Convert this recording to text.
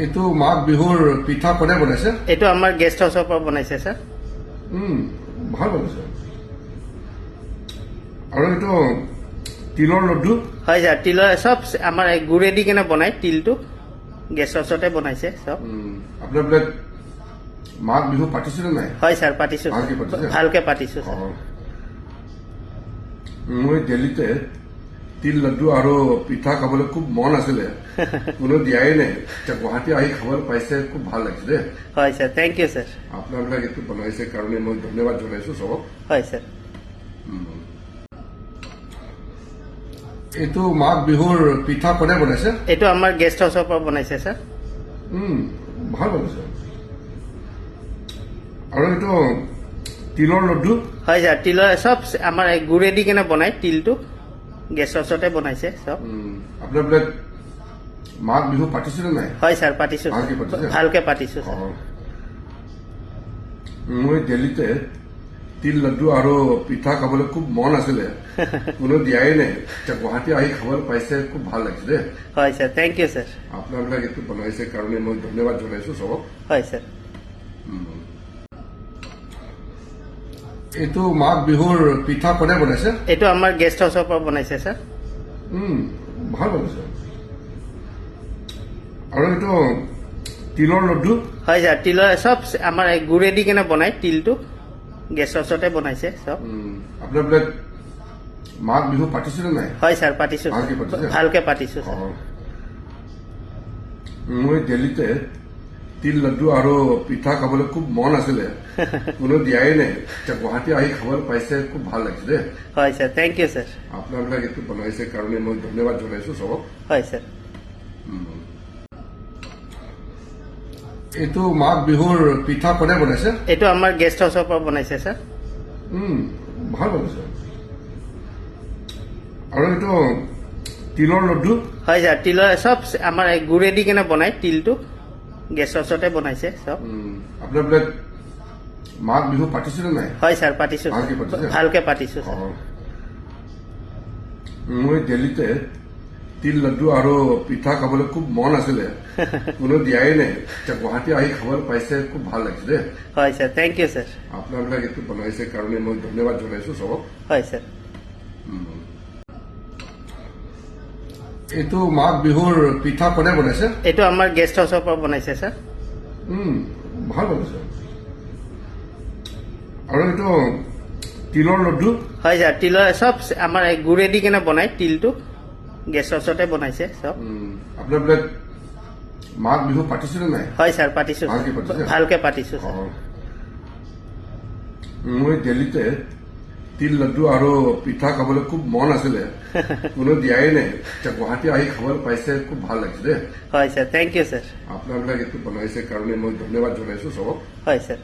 এইটো মাঘ বিহুৰ পিঠা কোনে বনাইছে? এইটো আমাৰ গেষ্ট হাউচৰ পৰা বনাইছে স্যাৰ। ভাল বনাইছে। আৰু এইটো তিলৰ লড্ডু? হয় স্যাৰ, তিলৰ সব আমাৰ গুড়ে দি কেনে বনাই, তিলটো গেষ্ট হাউচতে বনাইছে সব। আপোনাৰ বোলে মাঘ বিহু পাতিছিলে নাই? হয় স্যার, পাতিছো। ভালকে পাতিছে? ভালকে পাতিছো স্যার। মই দিল্লীতে তিল লড্ডু আৰু পিঠা খাবলৈ খুব মন আছিলে, কোনো দিয়াই নাই। এতিয়া গুৱাহাটী আহি খাবলৈ পাইছে, খুব ভাল লাগিছে দেই। হয় স্যাৰ, থ্যাংক ইউ স্যাৰ। আপোনালোকে এইটো বনাইছে কাৰণে মই ধন্যবাদ জনাইছো চবক। হয় স্যাৰ। এইটো মাঘ বিহুৰ পিঠা কোনে বনাইছে? এইটো আমাৰ গেষ্ট হাউচৰ পৰা বনাইছে স্যাৰ। ভাল বনাইছে। আৰু এইটো তিলৰ লড্ডু? হয় স্যাৰ, তিলৰ সব আমাৰ গুড়ে দি কেনে বনাই, তিলটো গেষ্ট হাউচতে বনাইছে সব। আপোনাৰ বোলে মাঘ বিহু পাতিছিলে নাই? হয় স্যার, পাতিছো। ভালকে পাতিছে? ভালকে পাতিছো স্যার। মই দিল্লীতে তিল লড্ডু আৰু পিঠা খাবলৈ খুব মন আছিলে, কোনো দিয়াই নাই। এতিয়া গুৱাহাটী আহি খাবলৈ পাইছে, খুব ভাল লাগিছে দেই। হয় স্যাৰ, থ্যাংক ইউ স্যাৰ। আপোনালোকে এইটো বনাইছে কাৰণে মই ধন্যবাদ জনাইছো চবক। হয় স্যাৰ। এইটো মাঘ বিহুৰ পিঠা কোনে বনাইছে? এইটো আমাৰ গেষ্ট হাউচৰ পৰা বনাইছে স্যাৰ। ভাল বনাইছে। আৰু এইটো তিলৰ লড্ডু? হয় স্যাৰ, তিলৰ সব আমাৰ গুড়ে দি কেনে বনাই, তিলটো গেষ্ট হাউচতে বনাইছে সব। আপোনাৰ বোলে মাঘ বিহু পাতিছিলে নাই? হয় স্যার, পাতিছো। ভালকে পাতিছে? ভালকে পাতিছো স্যার। মই দিল্লীতে তিল লড্ডু আৰু পিঠা খাবলৈ খুব মন আছিলে, কোনো দিয়াই নাই। এতিয়া গুৱাহাটী আহি খাবলৈ পাইছে, খুব ভাল লাগিছে দেই। হয় স্যাৰ, থ্যাংক ইউ স্যাৰ। আপোনালোকে এইটো বনাইছে কাৰণে মই ধন্যবাদ জনাইছো চবক। হয় স্যাৰ। এইটো মাঘ বিহুৰ পিঠা কোনে বনাইছে? এইটো আমাৰ গেষ্ট হাউচৰ পৰা বনাইছে স্যাৰ। ভাল বনাইছে। আৰু এইটো তিলৰ লড্ডু? হয় স্যাৰ, তিলৰ সব আমাৰ গুড়ে দি কেনে বনাই, তিলটো গেষ্ট হাউচতে বনাইছে সব। আপোনাৰ বোলে মাঘ বিহু পাতিছিলে নাই? হয় স্যার, পাতিছো। ভালকে পাতিছে? ভালকে পাতিছো স্যার। মই দিল্লীতে তিল লড্ডু আৰু পিঠা খাবলৈ খুব মন আছিলে, কোনো দিয়াই নাই। এতিয়া গুৱাহাটী আহি খাবলৈ পাইছে, খুব ভাল লাগিছে দেই। হয় স্যাৰ, থ্যাংক ইউ স্যাৰ। আপোনালোকে এইটো বনাইছে কাৰণে মই ধন্যবাদ জনাইছো চবক। হয় স্যাৰ। এইটো মাঘ বিহুৰ পিঠা কোনে বনাইছে? এইটো আমাৰ গেষ্ট হাউচৰ পৰা বনাইছে স্যাৰ। ভাল বনাইছে। আৰু এইটো তিলৰ লড্ডু? হয় স্যাৰ, তিলৰ সব আমাৰ গুড়ে দি কেনে বনাই, তিলটো গেষ্ট হাউচতে বনাইছে সব। আপোনাৰ বোলে মাঘ বিহু পাতিছিলে নাই? হয় স্যার, পাতিছো। ভালকে পাতিছে? ভালকে পাতিছো স্যার। মই দিল্লীতে তিল লড্ডু আৰু পিঠা খাবলৈ খুব মন আছিলে, কোনো দিয়াই নাই। এতিয়া গুৱাহাটী আহি খাবলৈ পাইছে, খুব ভাল লাগিছে দেই। হয় স্যাৰ, থ্যাংক ইউ স্যাৰ। আপোনালোকে এইটো বনাইছে কাৰণে মই ধন্যবাদ জনাইছো চবক। হয় স্যাৰ।